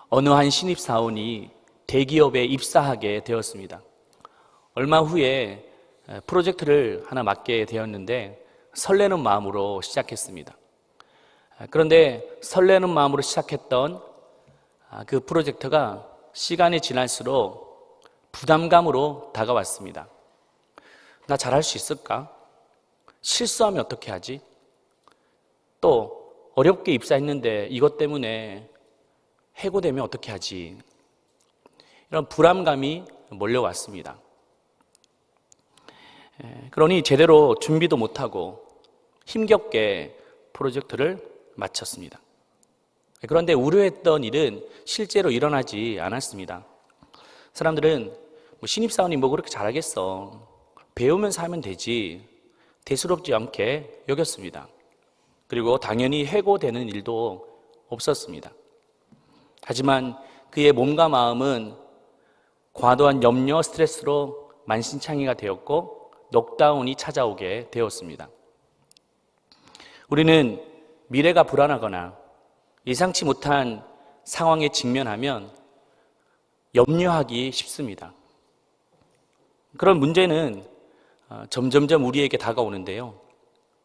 어느 한 신입사원이 대기업에 입사하게 되었습니다. 얼마 후에 프로젝트를 하나 맡게 되었는데 설레는 마음으로 시작했습니다. 그런데 설레는 마음으로 시작했던 그 프로젝트가 시간이 지날수록 부담감으로 다가왔습니다. 나 잘할 수 있을까? 실수하면 어떻게 하지? 또 어렵게 입사했는데 이것 때문에 해고되면 어떻게 하지? 이런 불안감이 몰려왔습니다. 그러니 제대로 준비도 못하고 힘겹게 프로젝트를 마쳤습니다. 그런데 우려했던 일은 실제로 일어나지 않았습니다. 사람들은 신입사원이 뭐 그렇게 잘하겠어, 배우면서 하면 되지, 대수롭지 않게 여겼습니다. 그리고 당연히 해고되는 일도 없었습니다. 하지만 그의 몸과 마음은 과도한 염려, 스트레스로 만신창이가 되었고 넉다운이 찾아오게 되었습니다. 우리는 미래가 불안하거나 예상치 못한 상황에 직면하면 염려하기 쉽습니다. 그런 문제는 점점점 우리에게 다가오는데요.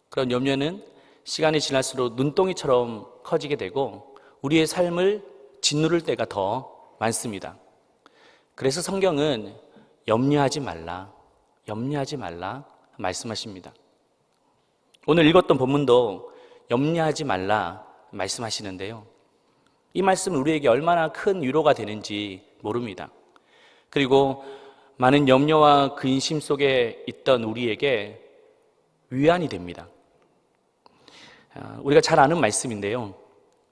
그런 염려는 시간이 지날수록 눈덩이처럼 커지게 되고 우리의 삶을 짓누를 때가 더 많습니다. 그래서 성경은 염려하지 말라 말씀하십니다. 오늘 읽었던 본문도 염려하지 말라 말씀하시는데요. 이 말씀은 우리에게 얼마나 큰 위로가 되는지 모릅니다. 그리고 많은 염려와 근심 속에 있던 우리에게 위안이 됩니다. 우리가 잘 아는 말씀인데요.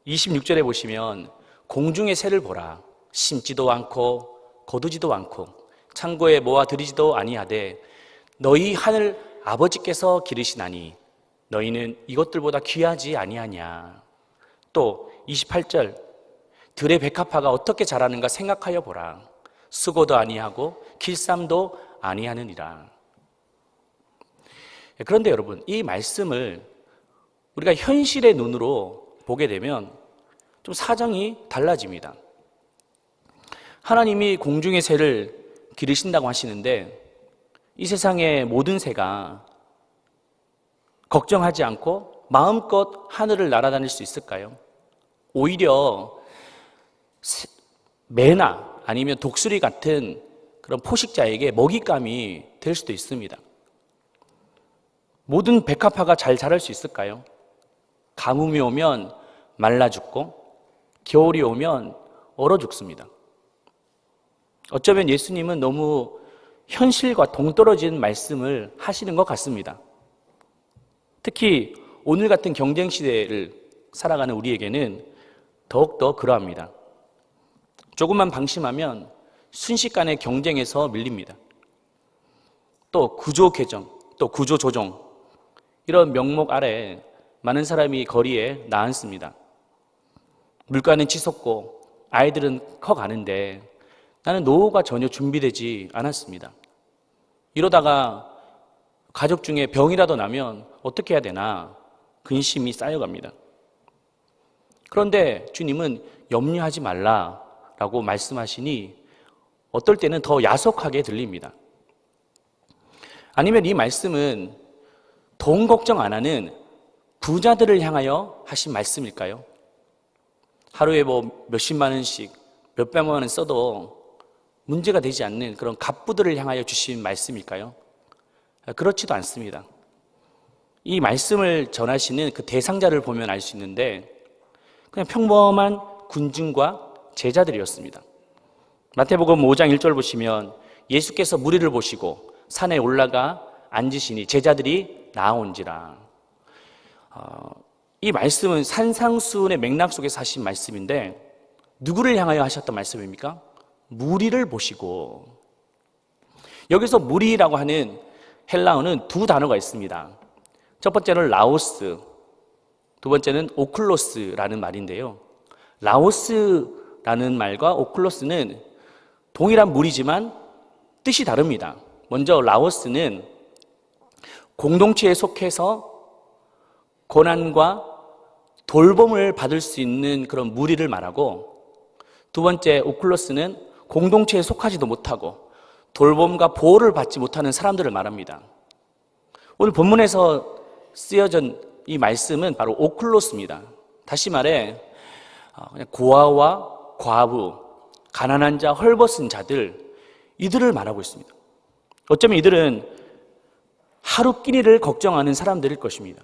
26절에 보시면 공중의 새를 보라. 심지도 않고 거두지도 않고 창고에 모아들이지도 아니하되 너희 하늘 아버지께서 기르시나니 너희는 이것들보다 귀하지 아니하냐. 또 28절 들의 백합화가 어떻게 자라는가 생각하여 보라. 수고도 아니하고 길쌈도 아니하느니라. 그런데 여러분, 이 말씀을 우리가 현실의 눈으로 보게 되면 좀 사정이 달라집니다. 하나님이 공중의 새를 기르신다고 하시는데 이 세상의 모든 새가 걱정하지 않고 마음껏 하늘을 날아다닐 수 있을까요? 오히려 매나 아니면 독수리 같은 그런 포식자에게 먹잇감이 될 수도 있습니다. 모든 백합화가 잘 자랄 수 있을까요? 가뭄이 오면 말라 죽고 겨울이 오면 얼어 죽습니다. 어쩌면 예수님은 너무 현실과 동떨어진 말씀을 하시는 것 같습니다. 특히 오늘 같은 경쟁 시대를 살아가는 우리에게는 더욱더 그러합니다. 조금만 방심하면 순식간에 경쟁에서 밀립니다. 또 구조 개정, 또 구조 조정, 이런 명목 아래 많은 사람이 거리에 나앉습니다. 물가는 치솟고 아이들은 커가는데 나는 노후가 전혀 준비되지 않았습니다. 이러다가 가족 중에 병이라도 나면 어떻게 해야 되나 근심이 쌓여갑니다. 그런데 주님은 염려하지 말라라고 말씀하시니 어떨 때는 더 야속하게 들립니다. 아니면 이 말씀은 돈 걱정 안 하는 부자들을 향하여 하신 말씀일까요? 하루에 몇십만 원씩, 몇백만 원 써도 문제가 되지 않는 그런 갑부들을 향하여 주신 말씀일까요? 그렇지도 않습니다. 이 말씀을 전하시는 그 대상자를 보면 알 수 있는데 그냥 평범한 군중과 제자들이었습니다. 마태복음 5장 1절 보시면 예수께서 무리를 보시고 산에 올라가 앉으시니 제자들이 나아온지라. 이 말씀은 산상수훈의 맥락 속에서 하신 말씀인데 누구를 향하여 하셨던 말씀입니까? 무리를 보시고. 여기서 무리라고 하는 헬라어는 두 단어가 있습니다. 첫 번째는 라오스, 두 번째는 오클로스라는 말인데요. 라오스라는 말과 오클로스는 동일한 무리지만 뜻이 다릅니다. 먼저 라오스는 공동체에 속해서 고난과 돌봄을 받을 수 있는 그런 무리를 말하고, 두 번째, 오클로스는 공동체에 속하지도 못하고 돌봄과 보호를 받지 못하는 사람들을 말합니다. 오늘 본문에서 쓰여진 이 말씀은 바로 오클로스입니다. 다시 말해 그냥 고아와 과부, 가난한 자, 헐벗은 자들, 이들을 말하고 있습니다. 어쩌면 이들은 하루 끼니를 걱정하는 사람들일 것입니다.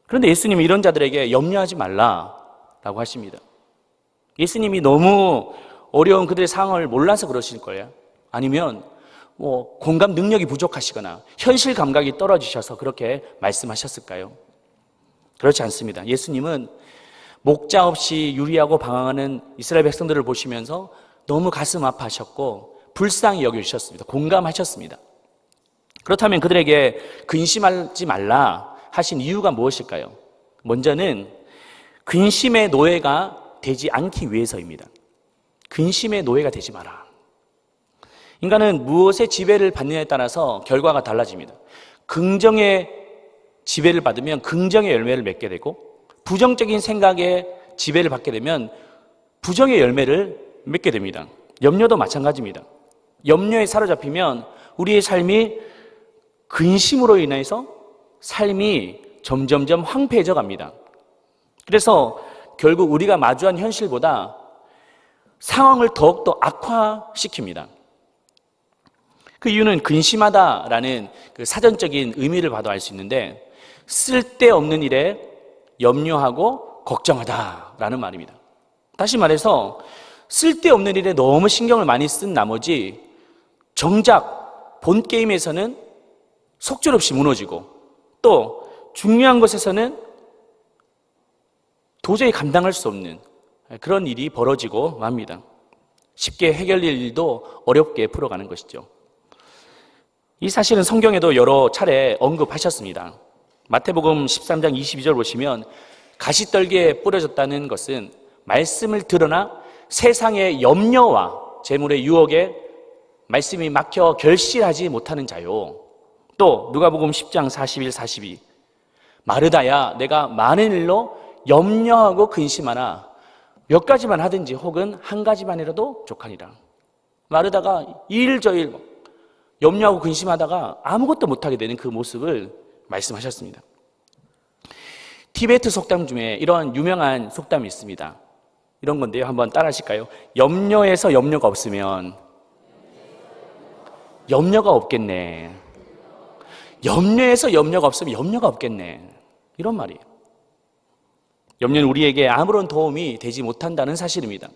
그런데 예수님은 이런 자들에게 염려하지 말라라고 하십니다. 예수님이 너무 어려운 그들의 상황을 몰라서 그러실 거예요. 아니면 공감 능력이 부족하시거나 현실 감각이 떨어지셔서 그렇게 말씀하셨을까요? 그렇지 않습니다. 예수님은 목자 없이 유리하고 방황하는 이스라엘 백성들을 보시면서 너무 가슴 아파하셨고 불쌍히 여겨주셨습니다. 공감하셨습니다. 그렇다면 그들에게 근심하지 말라 하신 이유가 무엇일까요? 먼저는 근심의 노예가 되지 않기 위해서입니다. 근심의 노예가 되지 마라. 인간은 무엇의 지배를 받느냐에 따라서 결과가 달라집니다. 긍정의 지배를 받으면 긍정의 열매를 맺게 되고, 부정적인 생각에 지배를 받게 되면 부정의 열매를 맺게 됩니다. 염려도 마찬가지입니다. 염려에 사로잡히면 우리의 삶이 근심으로 인해서 삶이 점점점 황폐해져 갑니다. 그래서 결국 우리가 마주한 현실보다 상황을 더욱더 악화시킵니다. 그 이유는 근심하다라는 그 사전적인 의미를 봐도 알 수 있는데, 쓸데없는 일에 염려하고 걱정하다라는 말입니다. 다시 말해서 쓸데없는 일에 너무 신경을 많이 쓴 나머지 정작 본 게임에서는 속절없이 무너지고, 또 중요한 것에서는 도저히 감당할 수 없는 그런 일이 벌어지고 맙니다. 쉽게 해결될 일도 어렵게 풀어가는 것이죠. 이 사실은 성경에도 여러 차례 언급하셨습니다. 마태복음 13장 22절 보시면 가시떨기에 뿌려졌다는 것은 말씀을 들으나 세상의 염려와 재물의 유혹에 말씀이 막혀 결실하지 못하는 자요. 또 누가복음 10장 41, 42 마르다야 내가 많은 일로 염려하고 근심하나 몇 가지만 하든지 혹은 한 가지만이라도 족하니라. 마르다가 이일저일 염려하고 근심하다가 아무것도 못하게 되는 그 모습을 말씀하셨습니다. 티베트 속담 중에 이런 유명한 속담이 있습니다. 이런 건데요. 한번 따라 하실까요? 염려에서 염려가 없으면 염려가 없겠네. 염려에서 염려가 없으면 염려가 없겠네. 이런 말이에요. 염려는 우리에게 아무런 도움이 되지 못한다는 사실입니다.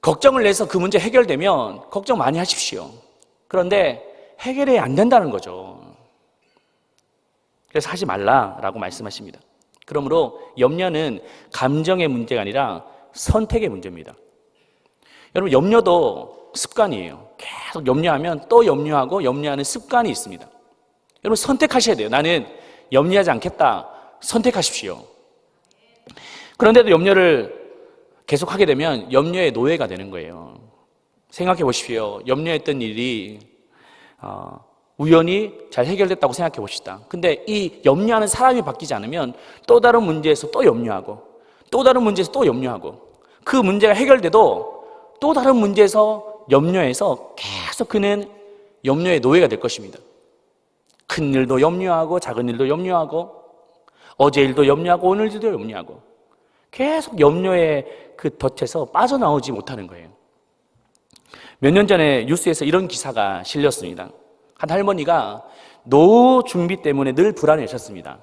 걱정을 내서 그 문제 해결되면 걱정 많이 하십시오. 그런데 해결이 안 된다는 거죠. 그래서 하지 말라라고 말씀하십니다. 그러므로 염려는 감정의 문제가 아니라 선택의 문제입니다. 여러분, 염려도 습관이에요. 계속 염려하면 또 염려하고 염려하는 습관이 있습니다. 여러분, 선택하셔야 돼요. 나는 염려하지 않겠다. 선택하십시오. 그런데도 염려를 계속하게 되면 염려의 노예가 되는 거예요. 생각해 보십시오. 염려했던 일이 우연히 잘 해결됐다고 생각해 봅시다. 근데 이 염려하는 사람이 바뀌지 않으면 또 다른 문제에서 또 염려하고 또 다른 문제에서 또 염려하고 그 문제가 해결돼도 또 다른 문제에서 염려해서 계속 그는 염려의 노예가 될 것입니다. 큰 일도 염려하고 작은 일도 염려하고 어제 일도 염려하고 오늘 일도 염려하고 계속 염려의 그 덫에서 빠져나오지 못하는 거예요. 몇 년 전에 뉴스에서 이런 기사가 실렸습니다. 한 할머니가 노후 준비 때문에 늘 불안해하셨습니다.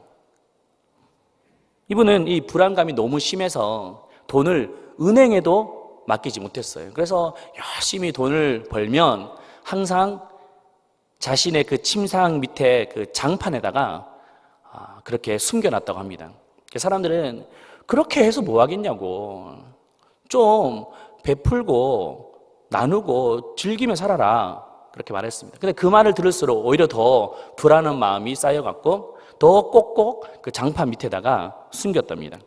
이분은 이 불안감이 너무 심해서 돈을 은행에도 맡기지 못했어요. 그래서 열심히 돈을 벌면 항상 자신의 그 침상 밑에 그 장판에다가 그렇게 숨겨놨다고 합니다. 사람들은 그렇게 해서 뭐 하겠냐고, 좀 베풀고 나누고 즐기며 살아라, 그렇게 말했습니다. 근데 그 말을 들을수록 오히려 더 불안한 마음이 쌓여갖고 더 꼭꼭 그 장판 밑에다가 숨겼답니다.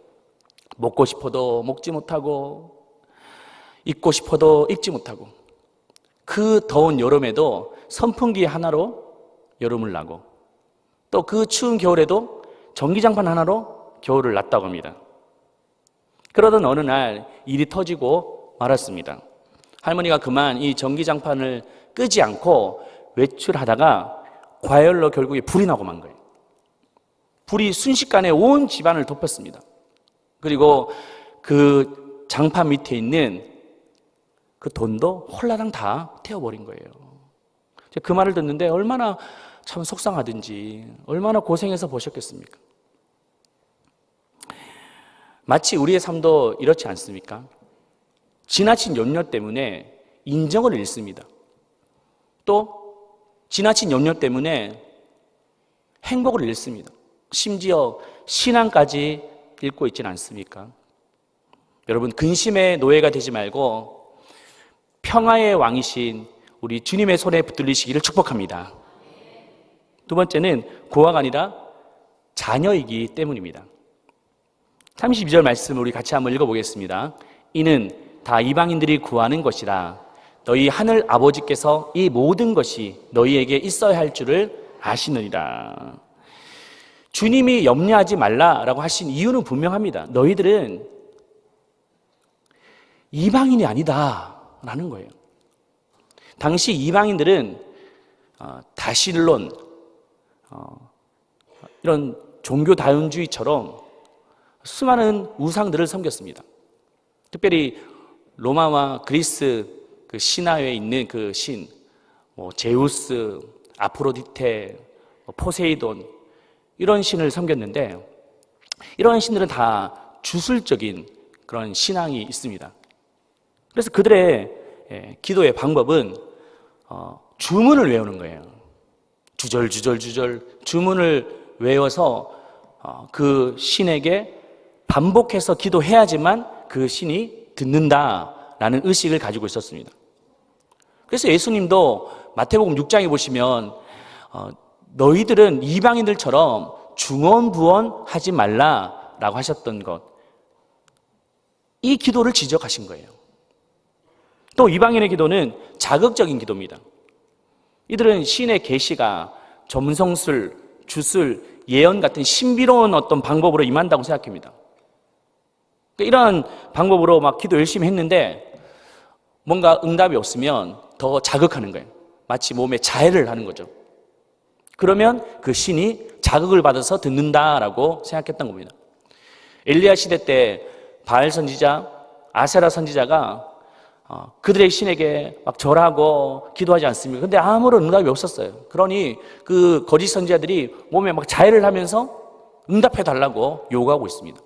먹고 싶어도 먹지 못하고 입고 싶어도 입지 못하고 그 더운 여름에도 선풍기 하나로 여름을 나고 또 그 추운 겨울에도 전기장판 하나로 겨울을 났다고 합니다. 그러던 어느 날 일이 터지고 말았습니다. 할머니가 그만 이 전기장판을 끄지 않고 외출하다가 과열로 결국에 불이 나고 만 거예요. 불이 순식간에 온 집안을 덮었습니다. 그리고 그 장판 밑에 있는 그 돈도 홀라당 다 태워버린 거예요. 그 말을 듣는데 얼마나 참 속상하든지 얼마나 고생해서 보셨겠습니까? 마치 우리의 삶도 이렇지 않습니까? 지나친 염려 때문에 인정을 잃습니다. 또 지나친 염려 때문에 행복을 잃습니다. 심지어 신앙까지 잃고 있지는 않습니까? 여러분, 근심의 노예가 되지 말고 평화의 왕이신 우리 주님의 손에 붙들리시기를 축복합니다. 두 번째는 고아가 아니라 자녀이기 때문입니다. 32절 말씀을 우리 같이 한번 읽어보겠습니다. 이는 다 이방인들이 구하는 것이라 너희 하늘 아버지께서 이 모든 것이 너희에게 있어야 할 줄을 아시느니라. 주님이 염려하지 말라라고 하신 이유는 분명합니다. 너희들은 이방인이 아니다라는 거예요. 당시 이방인들은 다신론, 이런 종교 다원주의처럼 수많은 우상들을 섬겼습니다. 특별히 로마와 그리스 그 신화에 있는 그 신, 제우스, 아프로디테, 포세이돈 이런 신을 섬겼는데 이런 신들은 다 주술적인 그런 신앙이 있습니다. 그래서 그들의 기도의 방법은 주문을 외우는 거예요. 주절 주문을 외워서 그 신에게 반복해서 기도해야지만 그 신이 듣는다라는 의식을 가지고 있었습니다. 그래서 예수님도 마태복음 6장에 보시면 너희들은 이방인들처럼 중언부언하지 말라라고 하셨던 것, 이 기도를 지적하신 거예요. 또 이방인의 기도는 자극적인 기도입니다. 이들은 신의 계시가 점성술, 주술, 예언 같은 신비로운 어떤 방법으로 임한다고 생각합니다. 이런 방법으로 막 기도 열심히 했는데 뭔가 응답이 없으면 더 자극하는 거예요. 마치 몸에 자해를 하는 거죠. 그러면 그 신이 자극을 받아서 듣는다라고 생각했던 겁니다. 엘리야 시대 때 바알 선지자, 아세라 선지자가 그들의 신에게 막 절하고 기도하지 않습니까? 근데 아무런 응답이 없었어요. 그러니 그 거짓 선지자들이 몸에 막 자해를 하면서 응답해 달라고 요구하고 있습니다.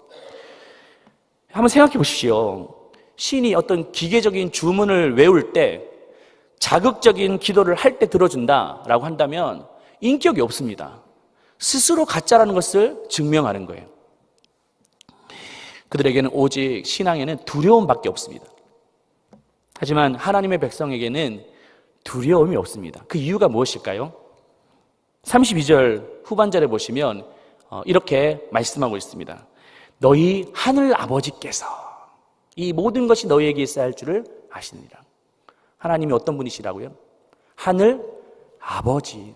한번 생각해 보십시오. 신이 어떤 기계적인 주문을 외울 때 자극적인 기도를 할 때 들어준다라고 한다면 인격이 없습니다. 스스로 가짜라는 것을 증명하는 거예요. 그들에게는 오직 신앙에는 두려움밖에 없습니다. 하지만 하나님의 백성에게는 두려움이 없습니다. 그 이유가 무엇일까요? 32절 후반절에 보시면 이렇게 말씀하고 있습니다. 너희 하늘 아버지께서 이 모든 것이 너희에게 있어야 할 줄을 아시느니라. 하나님이 어떤 분이시라고요? 하늘 아버지.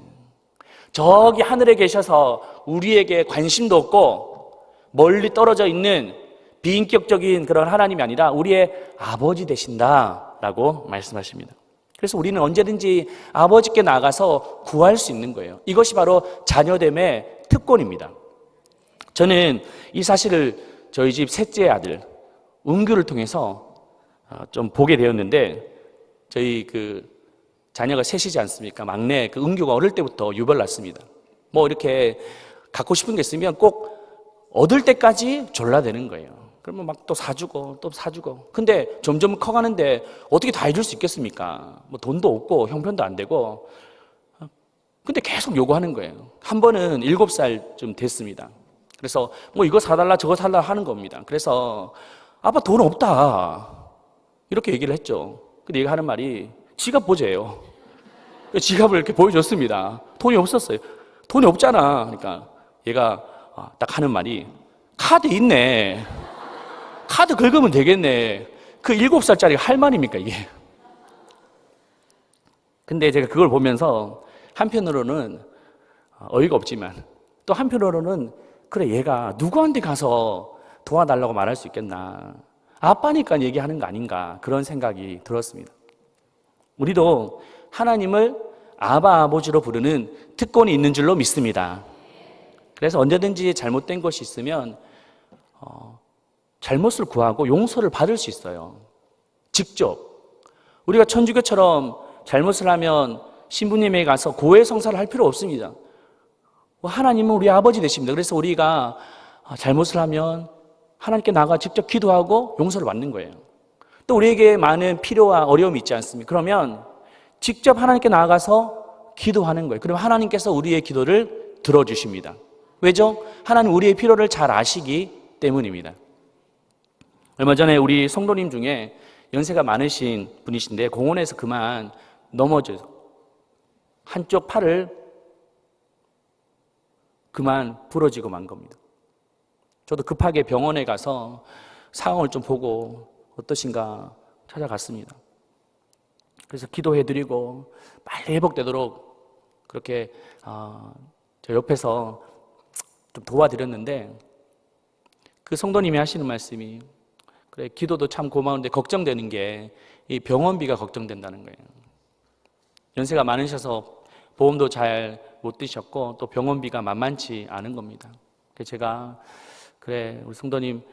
저기 하늘에 계셔서 우리에게 관심도 없고 멀리 떨어져 있는 비인격적인 그런 하나님이 아니라 우리의 아버지 되신다라고 말씀하십니다. 그래서 우리는 언제든지 아버지께 나가서 구할 수 있는 거예요. 이것이 바로 자녀됨의 특권입니다. 저는 이 사실을 저희 집 셋째 아들 은규를 통해서 좀 보게 되었는데, 저희 그 자녀가 셋이지 않습니까? 막내 그 은규가 어릴 때부터 유별났습니다. 뭐 이렇게 갖고 싶은 게 있으면 꼭 얻을 때까지 졸라대는 거예요. 그러면 막 또 사주고 또 사주고. 근데 점점 커가는데 어떻게 다 해줄 수 있겠습니까? 뭐 돈도 없고 형편도 안 되고. 근데 계속 요구하는 거예요. 한 번은 7살쯤 됐습니다. 그래서 뭐 이거 사달라 저거 사달라 하는 겁니다. 그래서 아빠 돈 없다 이렇게 얘기를 했죠. 근데 얘가 하는 말이 지갑 보재요. 지갑을 이렇게 보여줬습니다. 돈이 없었어요. 돈이 없잖아. 그러니까 얘가 딱 하는 말이 카드 있네. 카드 긁으면 되겠네. 그 7살짜리 할 말입니까 이게? 근데 제가 그걸 보면서 한편으로는 어이가 없지만 또 한편으로는 그래 얘가 누구한테 가서 도와달라고 말할 수 있겠나. 아빠니까 얘기하는 거 아닌가 그런 생각이 들었습니다. 우리도 하나님을 아바 아버지로 부르는 특권이 있는 줄로 믿습니다. 그래서 언제든지 잘못된 것이 있으면 잘못을 구하고 용서를 받을 수 있어요. 직접 우리가 천주교처럼 잘못을 하면 신부님에게 가서 고해성사를 할 필요 없습니다. 하나님은 우리 아버지 되십니다. 그래서 우리가 잘못을 하면 하나님께 나가 직접 기도하고 용서를 받는 거예요. 또 우리에게 많은 필요와 어려움이 있지 않습니까? 그러면 직접 하나님께 나아가서 기도하는 거예요. 그러면 하나님께서 우리의 기도를 들어주십니다. 왜죠? 하나님 우리의 필요를 잘 아시기 때문입니다. 얼마 전에 우리 성도님 중에 연세가 많으신 분이신데 공원에서 그만 넘어져서 한쪽 팔을 그만 부러지고 만 겁니다. 저도 급하게 병원에 가서 상황을 좀 보고 어떠신가 찾아갔습니다. 그래서 기도해드리고 빨리 회복되도록 그렇게 저 옆에서 좀 도와드렸는데 그 성도님이 하시는 말씀이 그래 기도도 참 고마운데 걱정되는 게 이 병원비가 걱정된다는 거예요. 연세가 많으셔서 보험도 잘 못 드셨고 또 병원비가 만만치 않은 겁니다. 그래서 제가 그래 우리 성도님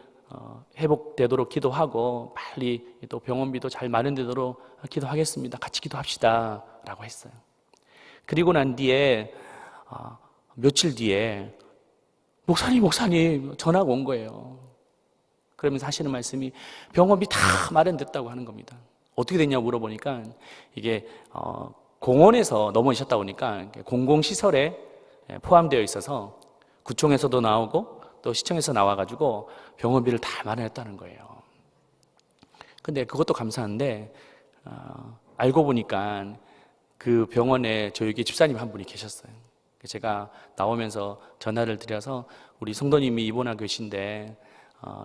회복되도록 기도하고 빨리 또 병원비도 잘 마련되도록 기도하겠습니다. 같이 기도합시다 라고 했어요. 그리고 난 뒤에 며칠 뒤에 목사님 전화가 온 거예요. 그러면서 하시는 말씀이 병원비 다 마련됐다고 하는 겁니다. 어떻게 됐냐고 물어보니까 이게 공원에서 넘어지셨다 보니까 공공시설에 포함되어 있어서 구청에서도 나오고 또 시청에서 나와가지고 병원비를 다 마련했다는 거예요. 근데 그것도 감사한데 알고 보니까 그 병원에 저에게 집사님 한 분이 계셨어요. 제가 나오면서 전화를 드려서 우리 성도님이 입원하고 계신데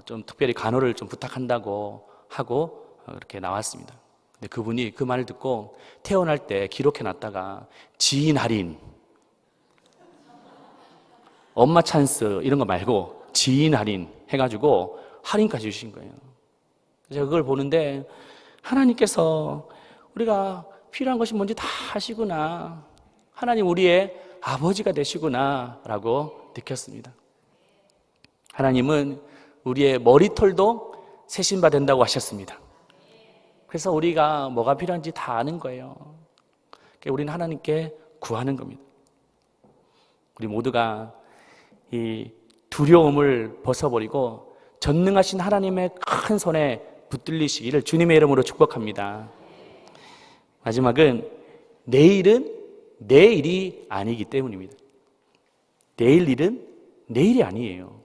좀 특별히 간호를 좀 부탁한다고 하고 이렇게 나왔습니다. 근데 그분이 그 말을 듣고 퇴원할 때 기록해놨다가 지인 할인, 엄마 찬스 이런 거 말고 지인 할인 해가지고 할인까지 주신 거예요. 제가 그걸 보는데 하나님께서 우리가 필요한 것이 뭔지 다 아시구나. 하나님 우리의 아버지가 되시구나 라고 느꼈습니다. 하나님은 우리의 머리털도 세신바 된다고 하셨습니다. 그래서 우리가 뭐가 필요한지 다 아는 거예요. 우리는 하나님께 구하는 겁니다. 우리 모두가 이 두려움을 벗어버리고 전능하신 하나님의 큰 손에 붙들리시기를 주님의 이름으로 축복합니다. 마지막은 내일은 내일이 아니기 때문입니다. 내일 일은 내일이 아니에요.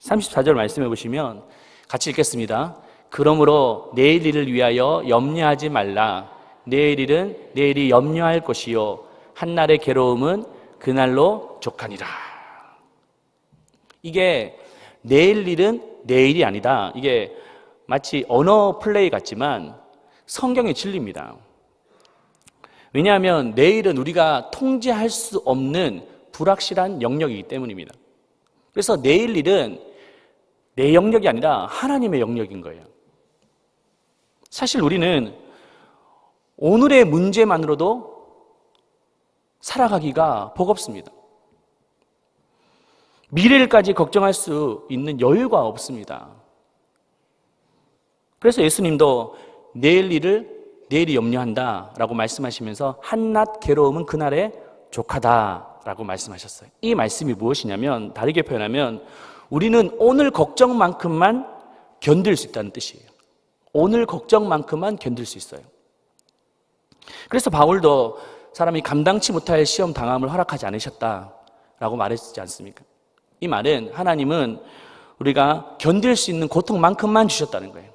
34절 말씀해 보시면 같이 읽겠습니다. 그러므로 내일 일을 위하여 염려하지 말라. 내일 일은 내일이 염려할 것이요 한날의 괴로움은 그날로 족하니라. 이게 내일 일은 내일이 아니다. 이게 마치 언어 플레이 같지만 성경의 진리입니다. 왜냐하면 내일은 우리가 통제할 수 없는 불확실한 영역이기 때문입니다. 그래서 내일 일은 내 영역이 아니라 하나님의 영역인 거예요. 사실 우리는 오늘의 문제만으로도 살아가기가 버겁습니다. 미래일까지 걱정할 수 있는 여유가 없습니다. 그래서 예수님도 내일 일을 내일이 염려한다라고 말씀하시면서 한낱 괴로움은 그날에 족하다라고 말씀하셨어요. 이 말씀이 무엇이냐면 다르게 표현하면 우리는 오늘 걱정만큼만 견딜 수 있다는 뜻이에요. 오늘 걱정만큼만 견딜 수 있어요. 그래서 바울도 사람이 감당치 못할 시험 당함을 허락하지 않으셨다라고 말했지 않습니까? 이 말은 하나님은 우리가 견딜 수 있는 고통만큼만 주셨다는 거예요.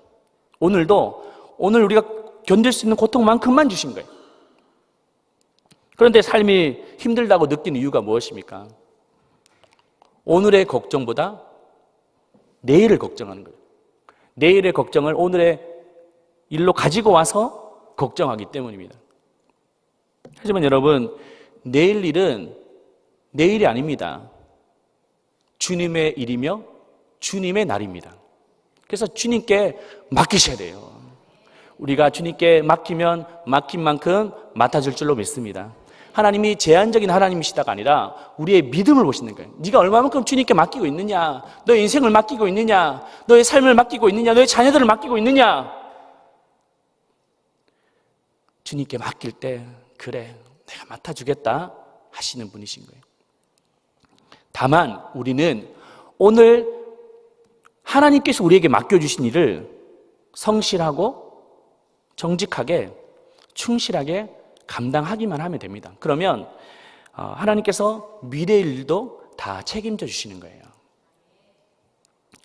오늘도 오늘 우리가 견딜 수 있는 고통만큼만 주신 거예요. 그런데 삶이 힘들다고 느끼는 이유가 무엇입니까? 오늘의 걱정보다 내일을 걱정하는 거예요. 내일의 걱정을 오늘의 일로 가지고 와서 걱정하기 때문입니다. 하지만 여러분, 내일 일은 내일이 아닙니다. 주님의 일이며 주님의 날입니다. 그래서 주님께 맡기셔야 돼요. 우리가 주님께 맡기면 맡긴 만큼 맡아줄 줄로 믿습니다. 하나님이 제한적인 하나님이시다가 아니라 우리의 믿음을 보시는 거예요. 네가 얼마만큼 주님께 맡기고 있느냐, 너의 인생을 맡기고 있느냐, 너의 삶을 맡기고 있느냐, 너의 자녀들을 맡기고 있느냐. 주님께 맡길 때 그래, 내가 맡아주겠다 하시는 분이신 거예요. 다만 우리는 오늘 하나님께서 우리에게 맡겨주신 일을 성실하고 정직하게 충실하게 감당하기만 하면 됩니다. 그러면 하나님께서 미래의 일도 다 책임져 주시는 거예요.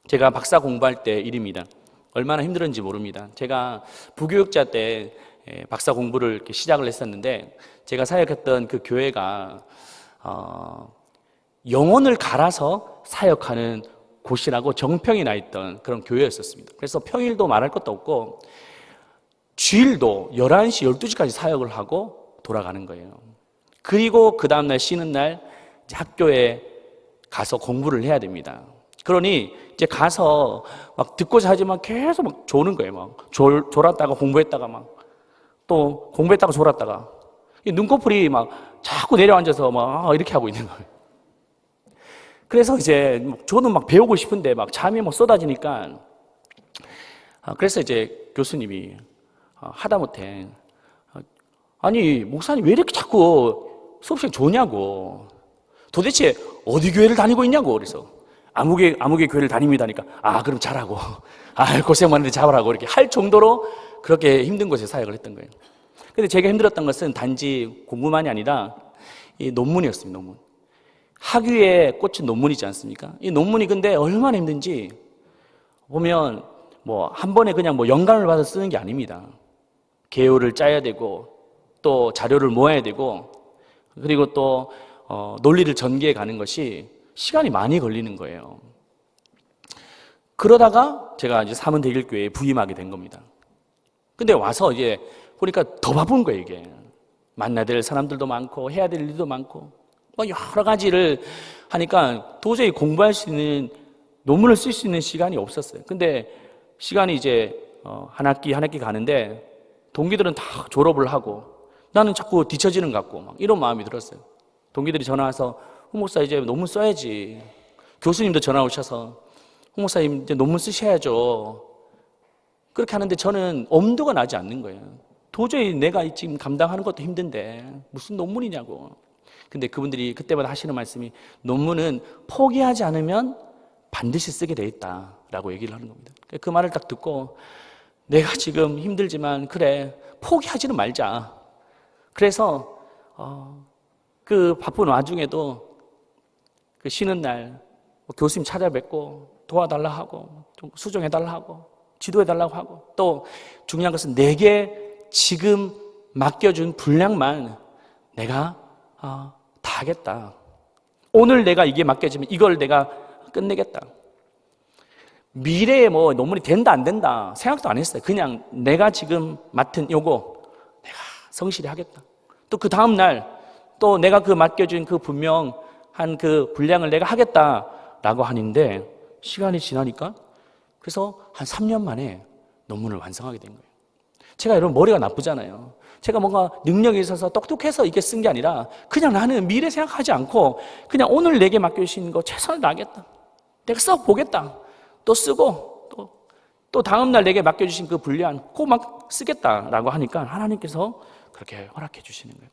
제가 박사 공부할 때 일입니다. 얼마나 힘들었는지 모릅니다. 제가 부교육자 때 박사 공부를 이렇게 시작을 했었는데, 제가 사역했던 그 교회가 영혼을 갈아서 사역하는 곳이라고 정평이 나 있던 그런 교회였었습니다. 그래서 평일도 말할 것도 없고 주일도 11시, 12시까지 사역을 하고 돌아가는 거예요. 그리고 그 다음날 쉬는 날 이제 학교에 가서 공부를 해야 됩니다. 그러니 이제 가서 막 듣고자 하지만 계속 막 조는 거예요. 막 졸았다가 공부했다가 막 또 공부했다가 졸았다가 눈꺼풀이 막 자꾸 내려앉아서 막 이렇게 하고 있는 거예요. 그래서 이제 저는 막 배우고 싶은데 막 잠이 막 쏟아지니까, 그래서 이제 교수님이 하다못해 아니 목사님 왜 이렇게 자꾸 수업 시간 조냐고, 도대체 어디 교회를 다니고 있냐고. 그래서 아무개 교회를 다닙니다니까, 그럼 잘하고, 고생 많은데 잘하고, 이렇게 할 정도로 그렇게 힘든 곳에 사역을 했던 거예요. 근데 제가 힘들었던 것은 단지 공부만이 아니라 이 논문이었습니다. 논문. 학위에 꽂힌 논문이지 않습니까? 이 논문이 근데 얼마나 힘든지 보면 뭐 한 번에 그냥 뭐 영감을 받아 쓰는 게 아닙니다. 개요를 짜야 되고 또 자료를 모아야 되고, 그리고 또 논리를 전개해 가는 것이 시간이 많이 걸리는 거예요. 그러다가 제가 이제 삼은대길교회에 부임하게 된 겁니다. 근데 와서 이제 보니까 더 바쁜 거예요, 이게. 만나야 될 사람들도 많고 해야 될 일도 많고 뭐 여러 가지를 하니까 도저히 공부할 수 있는, 논문을 쓸 수 있는 시간이 없었어요. 근데 시간이 이제 한 학기 한 학기 가는데 동기들은 다 졸업을 하고 나는 자꾸 뒤처지는 것 같고 막 이런 마음이 들었어요. 동기들이 전화 와서 홍 목사 이제 논문 써야지. 교수님도 전화 오셔서 홍 목사님 이제 논문 쓰셔야죠. 그렇게 하는데 저는 엄두가 나지 않는 거예요. 도저히 내가 지금 감당하는 것도 힘든데 무슨 논문이냐고. 근데 그분들이 그때마다 하시는 말씀이, 논문은 포기하지 않으면 반드시 쓰게 돼 있다라고 얘기를 하는 겁니다. 그 말을 딱 듣고 내가 지금 힘들지만 그래, 포기하지는 말자. 그래서 그 바쁜 와중에도 그 쉬는 날 교수님 찾아뵙고 도와달라 하고 좀 수정해달라 하고 지도해달라고 하고, 또 중요한 것은 내게 지금 맡겨준 분량만 내가 다 하겠다. 오늘 내가 이게 맡겨지면 이걸 내가 끝내겠다. 미래에 뭐 논문이 된다 안 된다 생각도 안 했어요. 그냥 내가 지금 맡은 요거 내가 성실히 하겠다. 또 그 다음 날 또 내가 그 맡겨준 그 분명한 그 분량을 내가 하겠다라고 하는데, 시간이 지나니까 그래서 한 3년 만에 논문을 완성하게 된 거예요. 제가 여러분 머리가 나쁘잖아요. 제가 뭔가 능력이 있어서 똑똑해서 이게 쓴 게 아니라 그냥 나는 미래 생각하지 않고 그냥 오늘 내게 맡겨주신 거 최선을 다하겠다. 내가 써보겠다. 또 쓰고 또 다음날 내게 맡겨주신 그 분량 꼭 막 쓰겠다라고 하니까 하나님께서 그렇게 허락해 주시는 거예요.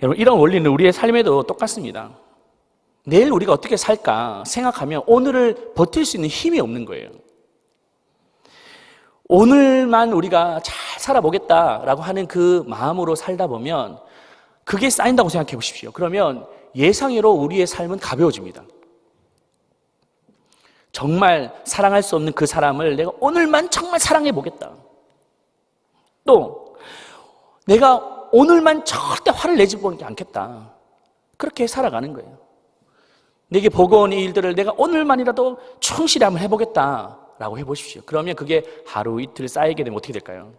여러분, 이런 원리는 우리의 삶에도 똑같습니다. 내일 우리가 어떻게 살까 생각하면 오늘을 버틸 수 있는 힘이 없는 거예요. 오늘만 우리가 잘 살아보겠다라고 하는 그 마음으로 살다 보면 그게 쌓인다고 생각해 보십시오. 그러면 예상외로 우리의 삶은 가벼워집니다. 정말 사랑할 수 없는 그 사람을 내가 오늘만 정말 사랑해 보겠다. 또 내가 오늘만 절대 화를 내지 않겠다. 그렇게 살아가는 거예요. 내게 버거운 이 일들을 내가 오늘만이라도 충실히 한번 해보겠다라고 해보십시오. 그러면 그게 하루 이틀 쌓이게 되면 어떻게 될까요?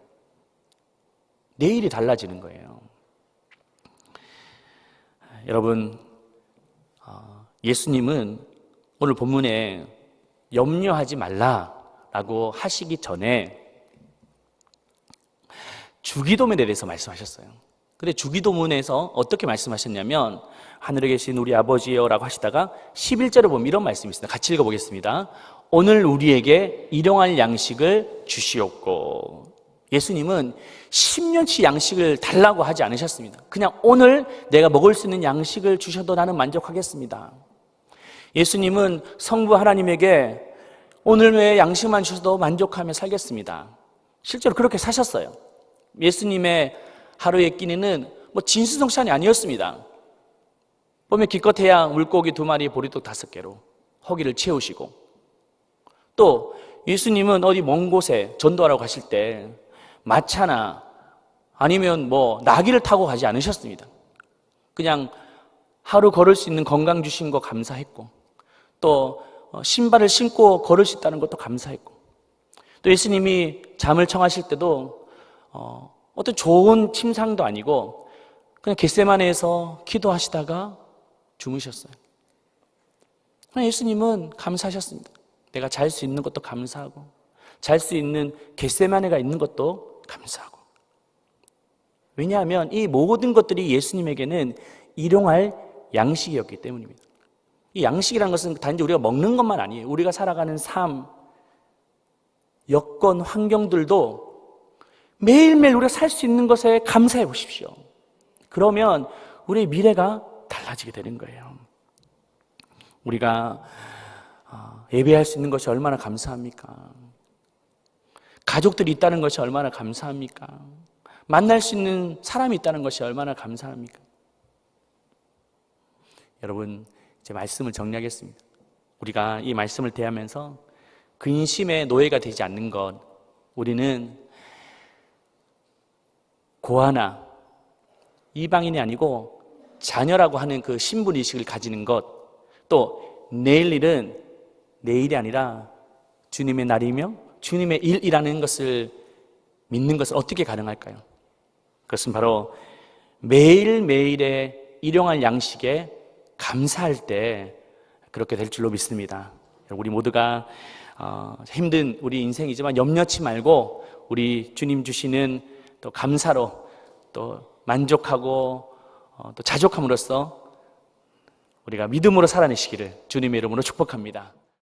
내일이 달라지는 거예요. 여러분, 예수님은 오늘 본문에 염려하지 말라라고 하시기 전에 주기도문에 대해서 말씀하셨어요. 근데 주기도문에서 어떻게 말씀하셨냐면 하늘에 계신 우리 아버지여 라고 하시다가 11절을 보면 이런 말씀이 있습니다. 같이 읽어보겠습니다. 오늘 우리에게 일용할 양식을 주시옵고. 예수님은 10년치 양식을 달라고 하지 않으셨습니다. 그냥 오늘 내가 먹을 수 있는 양식을 주셔도 나는 만족하겠습니다. 예수님은 성부 하나님에게 오늘 외에 양식만 주셔도 만족하며 살겠습니다. 실제로 그렇게 사셨어요. 예수님의 하루의 끼니는 진수성찬이 아니었습니다. 보면 기껏해야 물고기 2마리, 보리떡 5개로 허기를 채우시고, 또 예수님은 어디 먼 곳에 전도하러 가실 때 마차나 아니면 나귀를 타고 가지 않으셨습니다. 그냥 하루 걸을 수 있는 건강 주신 거 감사했고, 또 신발을 신고 걸을 수 있다는 것도 감사했고, 또 예수님이 잠을 청하실 때도 어떤 좋은 침상도 아니고 그냥 겟세마네에서 기도하시다가 주무셨어요. 예수님은 감사하셨습니다. 내가 잘 수 있는 것도 감사하고 잘 수 있는 겟세마네가 있는 것도 감사하고. 왜냐하면 이 모든 것들이 예수님에게는 일용할 양식이었기 때문입니다. 이 양식이라는 것은 단지 우리가 먹는 것만 아니에요. 우리가 살아가는 삶, 여건, 환경들도 매일매일 우리가 살 수 있는 것에 감사해 보십시오. 그러면 우리의 미래가 달라지게 되는 거예요. 우리가 예배할 수 있는 것이 얼마나 감사합니까? 가족들이 있다는 것이 얼마나 감사합니까? 만날 수 있는 사람이 있다는 것이 얼마나 감사합니까? 여러분, 제 말씀을 정리하겠습니다. 우리가 이 말씀을 대하면서 근심의 노예가 되지 않는 것, 우리는 고아나 이방인이 아니고 자녀라고 하는 그 신분의식을 가지는 것, 또 내일 일은 내일이 아니라 주님의 날이며 주님의 일이라는 것을 믿는 것은 어떻게 가능할까요? 그것은 바로 매일매일의 일용할 양식에 감사할 때 그렇게 될 줄로 믿습니다. 우리 모두가 힘든 우리 인생이지만 염려치 말고 우리 주님 주시는 또 감사로 또 만족하고 또 자족함으로써 우리가 믿음으로 살아내시기를 주님의 이름으로 축복합니다.